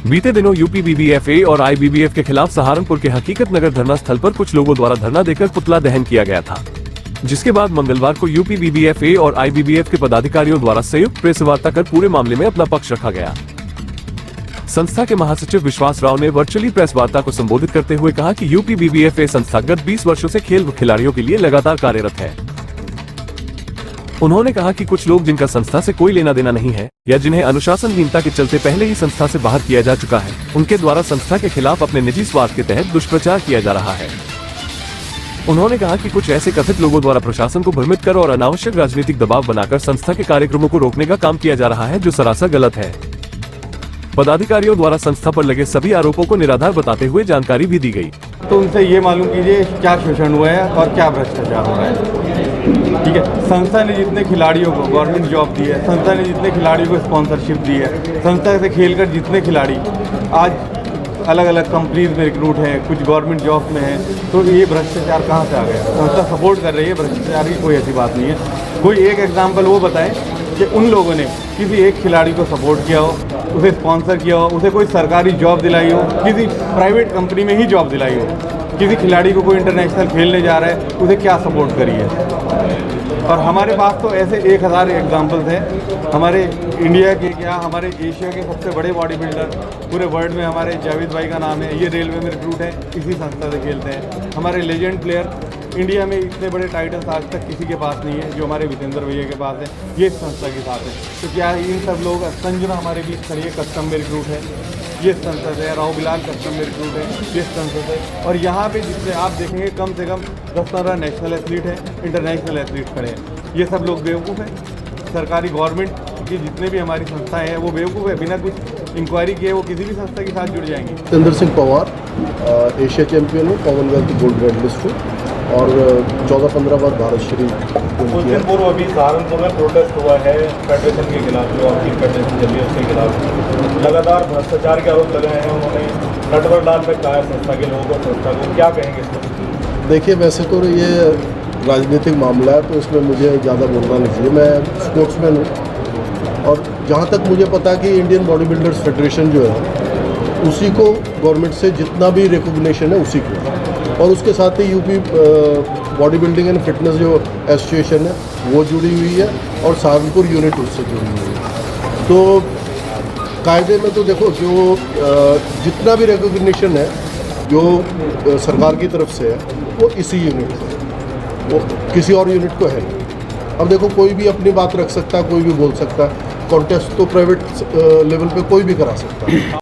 बीते दिनों यूपी बीबीएफए और आईबीबीएफ के खिलाफ सहारनपुर के हकीकत नगर धरना स्थल पर कुछ लोगों द्वारा धरना देकर पुतला दहन किया गया था, जिसके बाद मंगलवार को यूपी बीबीएफए और आईबीबीएफ के पदाधिकारियों द्वारा संयुक्त प्रेस वार्ता कर पूरे मामले में अपना पक्ष रखा गया। संस्था के महासचिव विश्वास राव ने वर्चुअली प्रेस वार्ता को संबोधित करते हुए कहा कि यूपी बीबीएफए संस्था गत 20 वर्षों से खेल खिलाड़ियों के लिए लगातार कार्यरत है। उन्होंने कहा कि कुछ लोग जिनका संस्था से कोई लेना देना नहीं है या जिन्हें अनुशासनहीनता के चलते पहले ही संस्था से बाहर किया जा चुका है, उनके द्वारा संस्था के खिलाफ अपने निजी स्वार्थ के तहत दुष्प्रचार किया जा रहा है। उन्होंने कहा कि कुछ ऐसे कथित लोगों द्वारा प्रशासन को भ्रमित कर और अनावश्यक राजनीतिक दबाव बनाकर संस्था के कार्यक्रमों को रोकने का काम किया जा रहा है, जो सरासर गलत है। पदाधिकारियों द्वारा संस्था पर लगे सभी आरोपों को निराधार बताते हुए जानकारी भी दी गई। तो उनसे ये मालूम कीजिए क्या शोषण हुआ है और क्या भ्रष्टाचार हो रहा है। ठीक है, संस्था ने जितने खिलाड़ियों को गवर्नमेंट जॉब दी है, संस्था ने जितने खिलाड़ियों को स्पॉन्सरशिप दी है, संस्था से खेलकर जितने खिलाड़ी आज अलग अलग कंपनीज में रिक्रूट हैं, कुछ गवर्नमेंट जॉब में हैं, तो ये भ्रष्टाचार कहाँ से आ गया? संस्था सपोर्ट कर रही है, भ्रष्टाचार की कोई ऐसी बात नहीं है। कोई एक एग्जाम्पल वो बताएं कि उन लोगों ने किसी एक खिलाड़ी को सपोर्ट किया हो, उसे स्पॉन्सर किया हो, उसे कोई सरकारी जॉब दिलाई हो, किसी प्राइवेट कंपनी में ही जॉब दिलाई हो, किसी खिलाड़ी को कोई इंटरनेशनल खेलने जा रहा है उसे क्या सपोर्ट करी है। और हमारे पास तो ऐसे 1000 एग्जाम्पल्स हैं। हमारे इंडिया के क्या, हमारे एशिया के सबसे बड़े बॉडी बिल्डर पूरे वर्ल्ड में हमारे जावेद भाई का नाम है, ये रेलवे में रिक्रूट है, इसी संस्था से खेलते हैं। हमारे लेजेंड प्लेयर इंडिया में इतने बड़े टाइटल्स आज तक किसी के पास नहीं है जो हमारे विजेंद्र भैया के पास है, ये संस्था के साथ है। तो क्या इन सब लोग, संजना हमारे बीच खड़ी है, कस्टम में रिक्रूट है, ये संस्था है। राव बिलाल कस्टम में रिक्रूट है, ये संस्था है। और यहाँ पे जिससे आप देखेंगे कम से कम 10-15 नेशनल एथलीट हैं, इंटरनेशनल एथलीट खड़े हैं। ये सब लोग बेवकूफ़ हैं। सरकारी गवर्नमेंट की जितने भी हमारी संस्थाएं हैं वो बेवकूफ़ है, बिना कुछ इंक्वायरी किए वो किसी भी संस्था के साथ जुड़ जाएंगे। जितेंद्र सिंह पवार एशिया चैंपियन हूँ, कॉमनवेल्थ गोल्ड मेडलिस्ट हूँ और 14-15 बार भारत श्री। कुछ दिन पूर्व अभी सहारनपुर में प्रोटेस्ट हुआ है फेडरेशन के खिलाफ, जो आपकी फेडरेशन चल रही है उसके खिलाफ लगातार भ्रष्टाचार के आरोप लगे हैं। उन्होंने नटवर डाल पे कहा है संस्था के लोगों को, संस्था को क्या कहेंगे इसमें? देखिए, वैसे तो ये राजनीतिक मामला है तो इसमें मुझे ज़्यादा बोलना नहीं चाहिए। मैं स्पोर्ट्समैन हूँ और जहाँ तक मुझे पता कि इंडियन बॉडी बिल्डर्स फेडरेशन जो है उसी को गवर्नमेंट से जितना भी रिकॉग्निशन है उसी को, और उसके साथ ही UP body building and fitness जो एसोसिएशन है वो जुड़ी हुई है और सहारनपुर यूनिट उससे जुड़ी हुई है। तो कायदे में तो देखो, जो जितना भी रिकॉग्निशन है जो सरकार की तरफ से है वो इसी यूनिट को, वो किसी और यूनिट को है नहीं। अब देखो, कोई भी अपनी बात रख सकता है, कोई भी बोल सकता है। कॉन्टेस्ट तो प्राइवेट लेवल पे कोई भी करा सकता है।